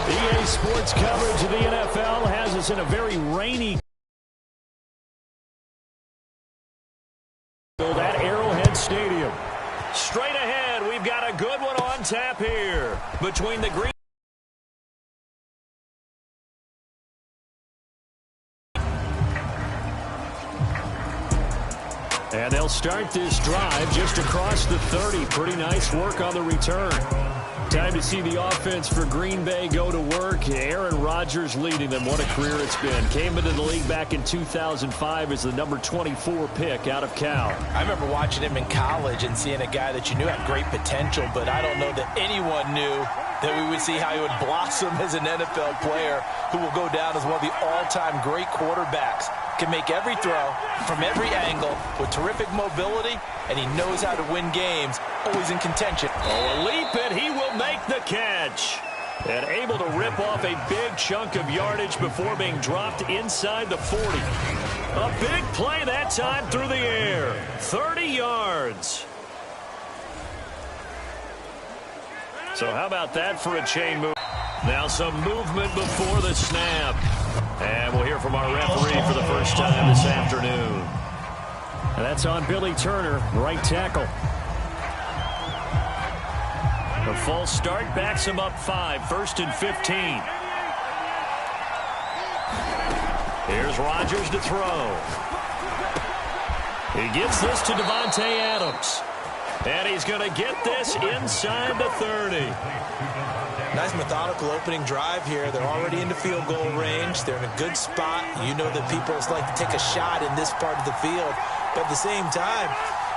EA Sports coverage of the NFL has us in a very rainy at Arrowhead Stadium. Straight ahead, we've got a good one on tap here between the Green. And they'll start this drive just across the 30. Pretty nice work on the return. Time to see the offense for Green Bay go to work. Aaron Rodgers leading them. What a career it's been. Came into the league back in 2005 as the number 24 pick out of Cal. I remember watching him in college and seeing a guy that you knew had great potential, but I don't know that anyone knew that we would see how he would blossom as an NFL player who will go down as one of the all-time great quarterbacks. Can make every throw from every angle with terrific mobility, and he knows how to win games, always in contention. Oh, a leap, and he will make the catch. And able to rip off a big chunk of yardage before being dropped inside the 40. A big play that time through the air. 30 yards. So how about that for a chain move? Now some movement before the snap. And we'll hear from our referee for the first time this afternoon. And that's on Billy Turner, right tackle. The false start backs him up 5, 1st and 15. Here's Rodgers to throw. He gets this to Devontae Adams. And he's going to get this inside the 30. Nice methodical opening drive here. They're already into field goal range. They're in a good spot. You know that people like to take a shot in this part of the field. But at the same time,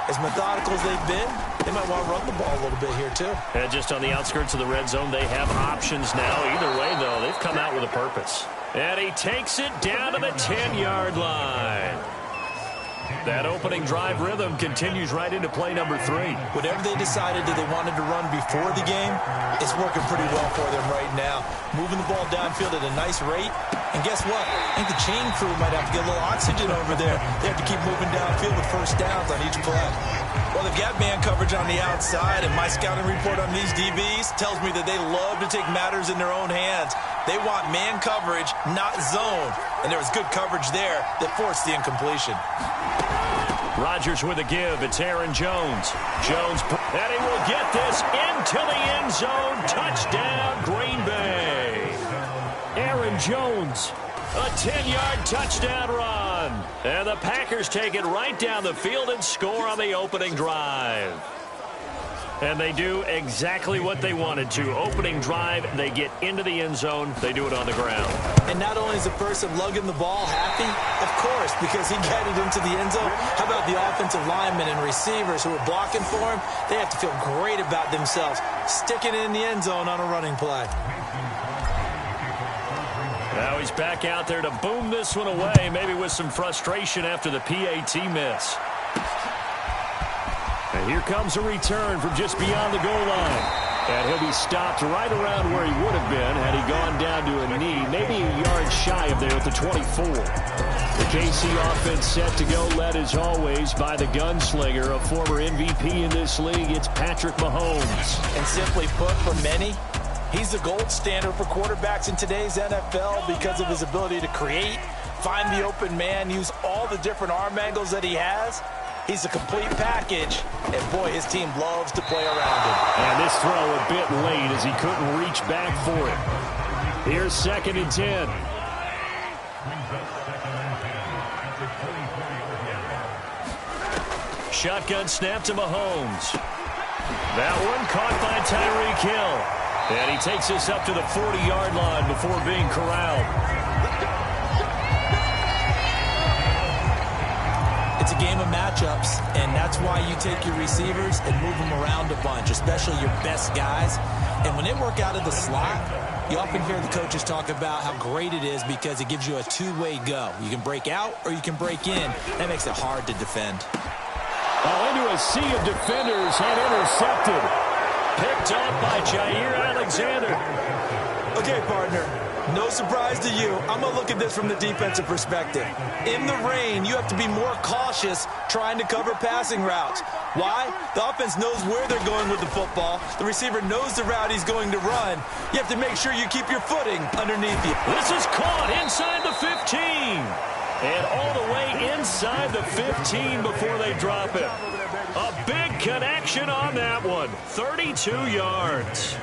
as methodical as they've been, they might want to run the ball a little bit here too. And just on the outskirts of the red zone, they have options now. Either way, though, they've come out with a purpose. And he takes it down to the 10-yard line. That opening drive rhythm continues right into play number 3. Whatever they decided that they wanted to run before the game, it's working pretty well for them right now. Moving the ball downfield at a nice rate. And guess what? I think the chain crew might have to get a little oxygen over there. They have to keep moving downfield with first downs on each play. Well, they've got man coverage on the outside, and my scouting report on these DBs tells me that they love to take matters in their own hands. They want man coverage, not zone. And there was good coverage there that forced the incompletion. Rodgers with a give. It's Aaron Jones. Jones, and he will get this into the end zone. Touchdown, Green Bay. Aaron Jones, a 10-yard touchdown run. And the Packers take it right down the field and score on the opening drive. And they do exactly what they wanted to. Opening drive, they get into the end zone. They do it on the ground. And not only is the person lugging the ball happy, of course, because he got it into the end zone. How about the offensive linemen and receivers who are blocking for him? They have to feel great about themselves, sticking it in the end zone on a running play. Now he's back out there to boom this one away, maybe with some frustration after the PAT miss. And here comes a return from just beyond the goal line. And he'll be stopped right around where he would have been had he gone down to a knee, maybe a yard shy of there at the 24. The KC offense set to go, led as always by the gunslinger, a former MVP in this league. It's Patrick Mahomes. And simply put, for many, he's the gold standard for quarterbacks in today's NFL because of his ability to create, find the open man, use all the different arm angles that he has. He's a complete package, and boy, his team loves to play around him. And this throw a bit late as he couldn't reach back for it. Here's 2nd and 10. Shotgun snap to Mahomes. That one caught by Tyreek Hill. And he takes this up to the 40-yard line before being corralled. It's a game of matchups, and that's why you take your receivers and move them around a bunch, especially your best guys. And when they work out of the slot, you often hear the coaches talk about how great it is because it gives you a two-way go. You can break out or you can break in. That makes it hard to defend. Oh, into a sea of defenders and intercepted. Picked up by Jair Alexander. Okay, partner. No surprise to you. I'm going to look at this from the defensive perspective. In the rain, you have to be more cautious trying to cover passing routes. Why? The offense knows where they're going with the football. The receiver knows the route he's going to run. You have to make sure you keep your footing underneath you. This is caught inside the 15. And all the way inside the 15 before they drop it. A big connection on that one. 32 yards.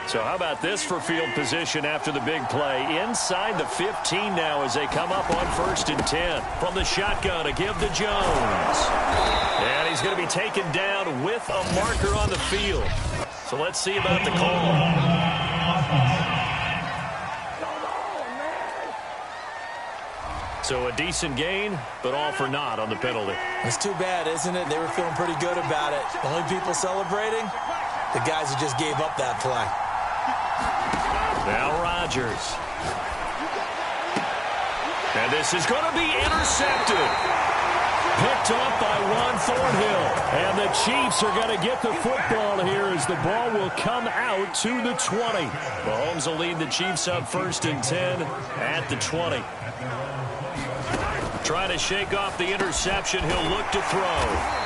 So how about this for field position after the big play? Inside the 15 now as they come up on 1st and 10. From the shotgun to give to Jones. And he's going to be taken down with a marker on the field. So let's see about the call. So a decent gain, but all for naught on the penalty. It's too bad, isn't it? They were feeling pretty good about it. The only people celebrating, the guys who just gave up that play. Now Rodgers. And this is going to be intercepted. Picked up by Juan Thornhill. And the Chiefs are going to get the football here as the ball will come out to the 20. Mahomes will lead the Chiefs up 1st and 10 at the 20. Trying to shake off the interception. He'll look to throw.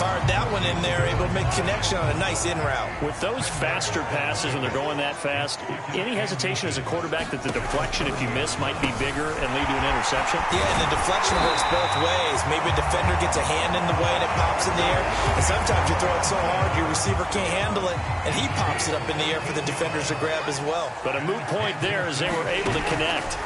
Fired that one in there, able to make connection on a nice in route. With those faster passes and they're going that fast, any hesitation as a quarterback that the deflection, if you miss, might be bigger and lead to an interception? Yeah, and the deflection works both ways. Maybe a defender gets a hand in the way and it pops in the air. And sometimes you throw it so hard your receiver can't handle it, and he pops it up in the air for the defenders to grab as well. But a moot point there as they were able to connect.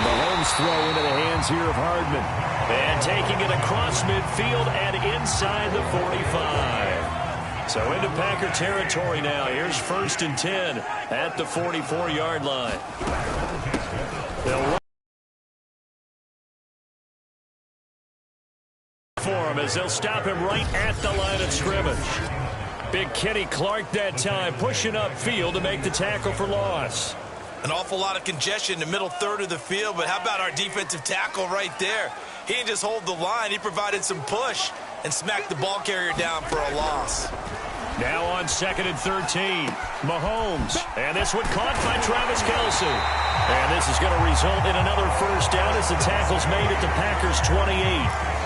Mahomes throw into the hands here of Hardman. And taking it across midfield and inside the 45. So into Packer territory now. Here's 1st and 10 at the 44-yard line. They'll run for him as they'll stop him right at the line of scrimmage. Big Kenny Clark that time pushing upfield to make the tackle for loss. An awful lot of congestion in the middle third of the field, but how about our defensive tackle right there? He didn't just hold the line, he provided some push and smacked the ball carrier down for a loss. Now on 2nd and 13, Mahomes. And this one caught by Travis Kelce. And this is going to result in another first down as the tackle's made at the Packers' 28.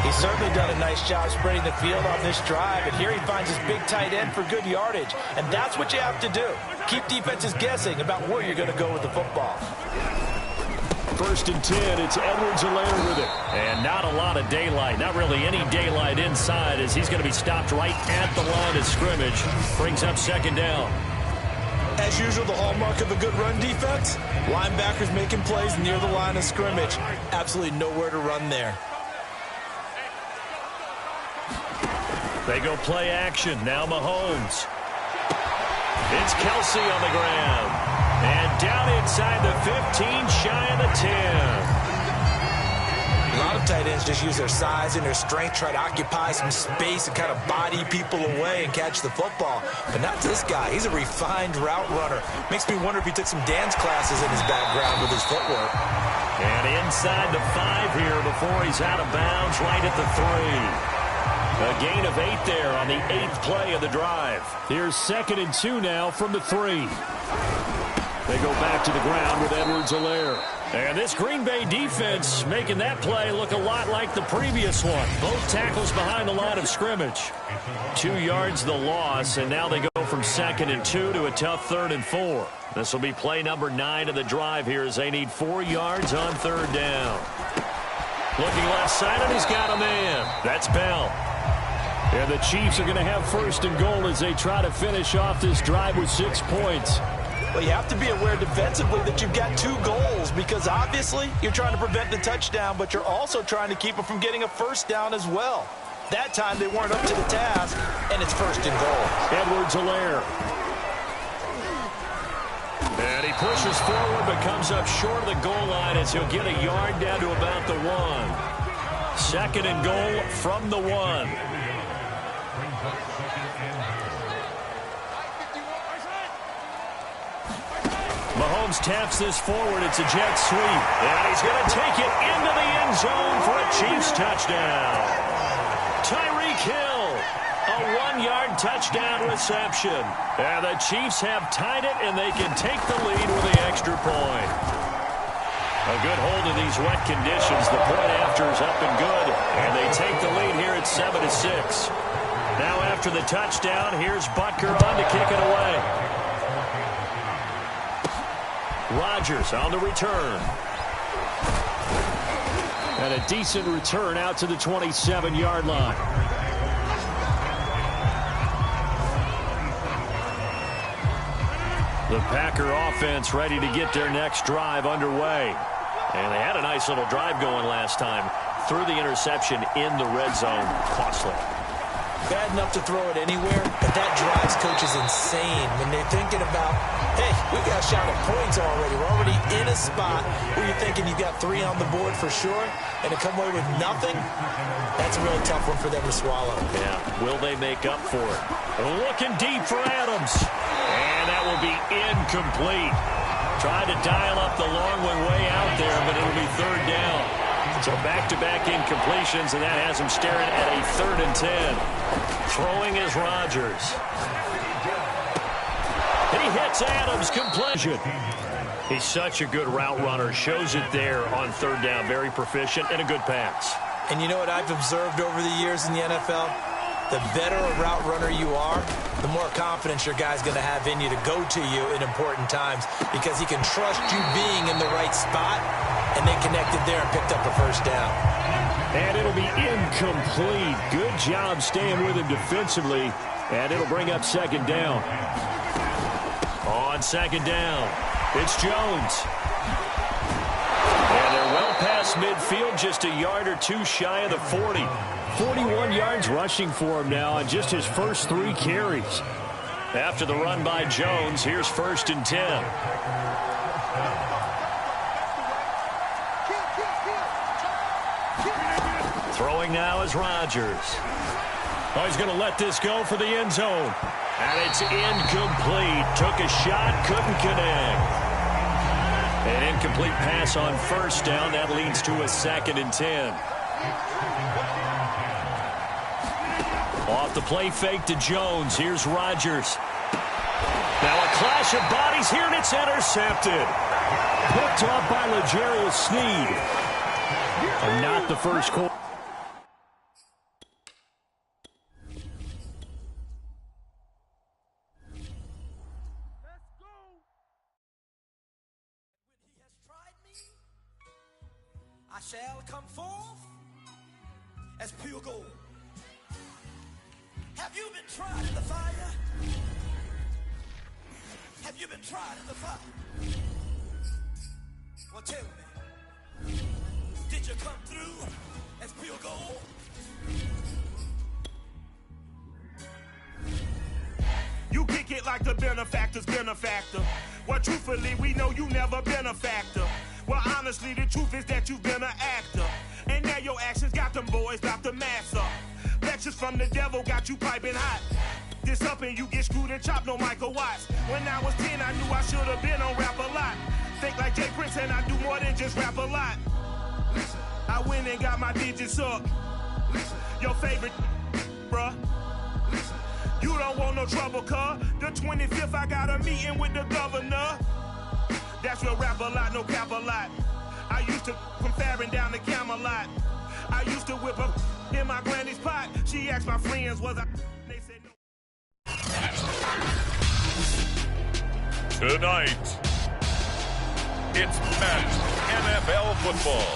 He's certainly done a nice job spreading the field on this drive, and here he finds his big tight end for good yardage. And that's what you have to do. Keep defenses guessing about where you're going to go with the football. 1st and 10, it's Edwards-Helaire with it. And not a lot of daylight, not really any daylight inside as he's going to be stopped right at the line of scrimmage. Brings up 2nd down. As usual, the hallmark of a good run defense, linebackers making plays near the line of scrimmage. Absolutely nowhere to run there. They go play action. Now Mahomes. It's Kelce on the ground. And down inside the 15, shy of the 10. A lot of tight ends just use their size and their strength, try to occupy some space and kind of body people away and catch the football. But not this guy. He's a refined route runner. Makes me wonder if he took some dance classes in his background with his footwork. And inside the 5 here before he's out of bounds right at the 3. A gain of 8 there on the 8th play of the drive. Here's 2nd and 2 now from the 3. They go back to the ground with Edwards-Helaire. And this Green Bay defense making that play look a lot like the previous one. Both tackles behind the line of scrimmage. 2 yards the loss, and now they go from 2nd and 2 to a tough 3rd and 4. This will be play number 9 of the drive here as they need 4 yards on 3rd down. Looking left side, and he's got a man. That's Bell. And the Chiefs are going to have 1st and goal as they try to finish off this drive with 6 points. Well, you have to be aware defensively that you've got 2 goals because obviously you're trying to prevent the touchdown, but you're also trying to keep them from getting a 1st down as well. That time they weren't up to the task, and it's 1st and goal. Edwards-Helaire. And he pushes forward but comes up short of the goal line as he'll get a yard down to about the 1. 2nd and goal from the 1. Mahomes taps this forward. It's a jet sweep. And he's going to take it into the end zone for a Chiefs touchdown. Tyreek Hill, a 1-yard touchdown reception. And the Chiefs have tied it, and they can take the lead with the extra point. A good hold in these wet conditions. The point after is up and good, and they take the lead here at 7-6. Now after the touchdown, here's Butker on to kick it away. Rodgers on the return. And a decent return out to the 27-yard line. The Packer offense ready to get their next drive underway. And they had a nice little drive going last time. Threw the interception in the red zone. Costly. Bad enough to throw it anywhere, but that drives coaches insane when they're thinking about, hey, we got a shot at points already. We're already in a spot where you're thinking you've got 3 on the board for sure, and to come away with nothing, that's a really tough one for them to swallow. Yeah, will they make up for it? Looking deep for Adams, and that will be incomplete. Tried to dial up the long one way out there, but it'll be 3rd down. So back-to-back incompletions, and that has him staring at a 3rd and 10. Throwing is Rodgers. He hits Adams. Completion. He's such a good route runner. Shows it there on 3rd down. Very proficient and a good pass. And you know what I've observed over the years in the NFL? The better a route runner you are, the more confidence your guy's going to have in you to go to you in important times because he can trust you being in the right spot, and they connected there and picked up a 1st down. And it'll be incomplete. Good job staying with him defensively, and it'll bring up 2nd down. On 2nd down, it's Jones. And they're well past midfield, just a yard or 2 shy of the 40. 41 yards rushing for him now on just his first 3 carries. After the run by Jones, here's 1st and 10. Throwing now is Rodgers. Oh, he's going to let this go for the end zone. And it's incomplete. Took a shot, couldn't connect. An incomplete pass on 1st down. That leads to a 2nd and 10. Off the play fake to Jones. Here's Rodgers. Now a clash of bodies here, and it's intercepted. Picked off by L'Jarius Sneed. And not the first quarter. I shall come forth as pure gold. Have you been tried in the fire? Have you been tried in the fire? Well, tell me, did you come through as pure gold? You kick it like the benefactor's benefactor. Well, truthfully, we know you never been a factor. Well, honestly, the truth is that you've been an actor. And now your actions got them boys about to mass up. Lectures from the devil got you piping hot. This up and you get screwed and chopped, no Michael Watts. When I was 10, I knew I should have been on Rap a Lot. Think like Jay Prince and I do more than just rap a lot. Listen, I went and got my digits up. Listen, your favorite, bruh. Listen, you don't want no trouble, cuz. The 25th, I got a meeting with the governor. That's real rap a lot, no cap a lot. I used to from Farron down to Camelot. I used to whip up in my granny's pot. She asked my friends, was I? They said no. Tonight, it's Madden NFL football.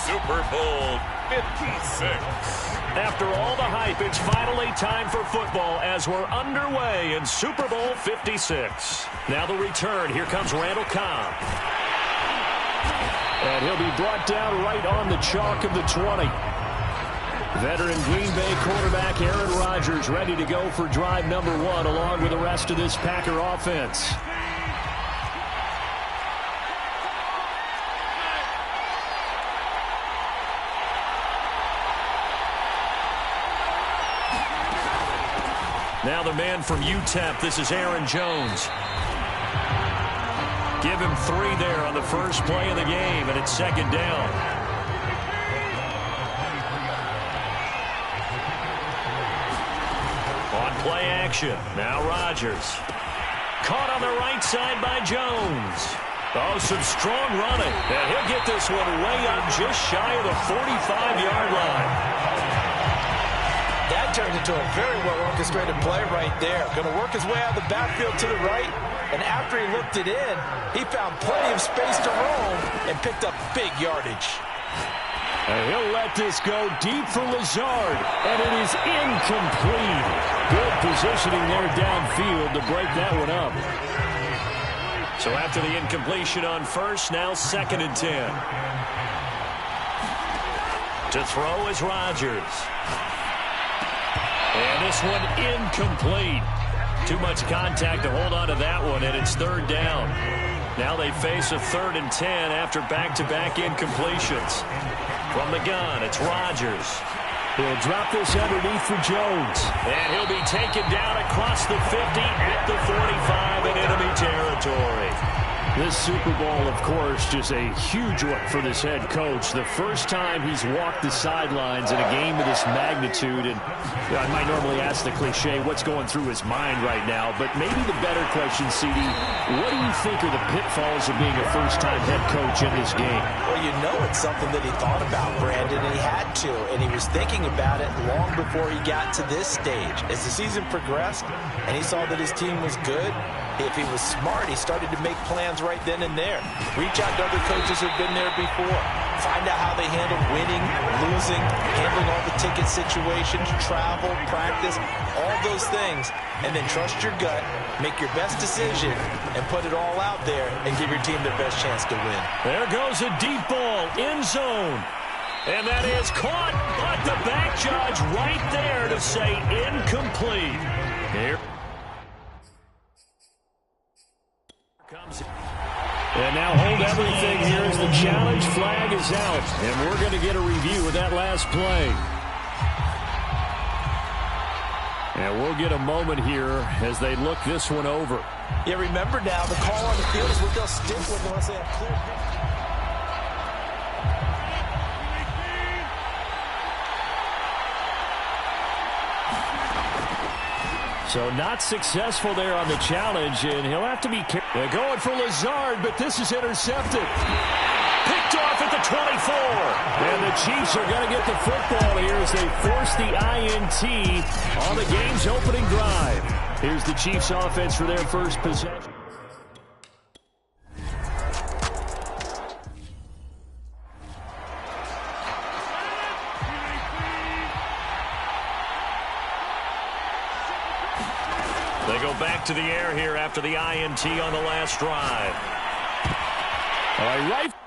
Super Bowl 56. After all the hype, it's finally time for football as we're underway in Super Bowl 56. Now the return. Here comes Randall Cobb. And he'll be brought down right on the chalk of the 20. Veteran Green Bay quarterback Aaron Rodgers ready to go for drive number 1 along with the rest of this Packer offense. Now the man from UTEP, this is Aaron Jones. Give him 3 there on the first play of the game, and it's 2nd down. On play action, now Rodgers. Caught on the right side by Jones. Oh, some strong running. And he'll get this one way up just shy of the 45-yard line. That turned into a very well-orchestrated play right there. Going to work his way out of the backfield to the right. And after he looked it in, he found plenty of space to roam and picked up big yardage. And he'll let this go deep for Lazard. And it is incomplete. Good positioning there downfield to break that one up. So after the incompletion on first, now 2nd and 10. To throw is Rodgers. And this one incomplete. Too much contact to hold on to that one, and it's 3rd down. Now they face a 3rd and 10 after back-to-back incompletions. From the gun, it's Rodgers. He'll drop this underneath for Jones. And he'll be taken down across the 50 at the 45 in enemy territory. This Super Bowl, of course, just a huge one for this head coach. The first time he's walked the sidelines in a game of this magnitude. And I might normally ask the cliche, what's going through his mind right now? But maybe the better question, CD, what do you think are the pitfalls of being a first-time head coach in this game? Well, you know it's something that he thought about, Brandon, and he had to. And he was thinking about it long before he got to this stage. As the season progressed and he saw that his team was good, if he was smart, he started to make plans right then and there. Reach out to other coaches who've been there before. Find out how they handle winning, losing, handling all the ticket situations, travel, practice, all those things. And then trust your gut, make your best decision, and put it all out there and give your team their best chance to win. There goes a deep ball, end zone. And that is caught, but the back judge right there to say incomplete. Here comes it. And now hold everything here as the challenge flag is out. And we're going to get a review of that last play. And we'll get a moment here as they look this one over. Yeah, remember now, the call on the field is what they'll stick with unless they have clear picture. So not successful there on the challenge, and he'll have to be They're going for Lazard, but this is intercepted. Picked off at the 24. And the Chiefs are going to get the football here as they force the INT on the game's opening drive. Here's the Chiefs offense for their first possession. They go back to the air here after the INT on the last drive. All right, right.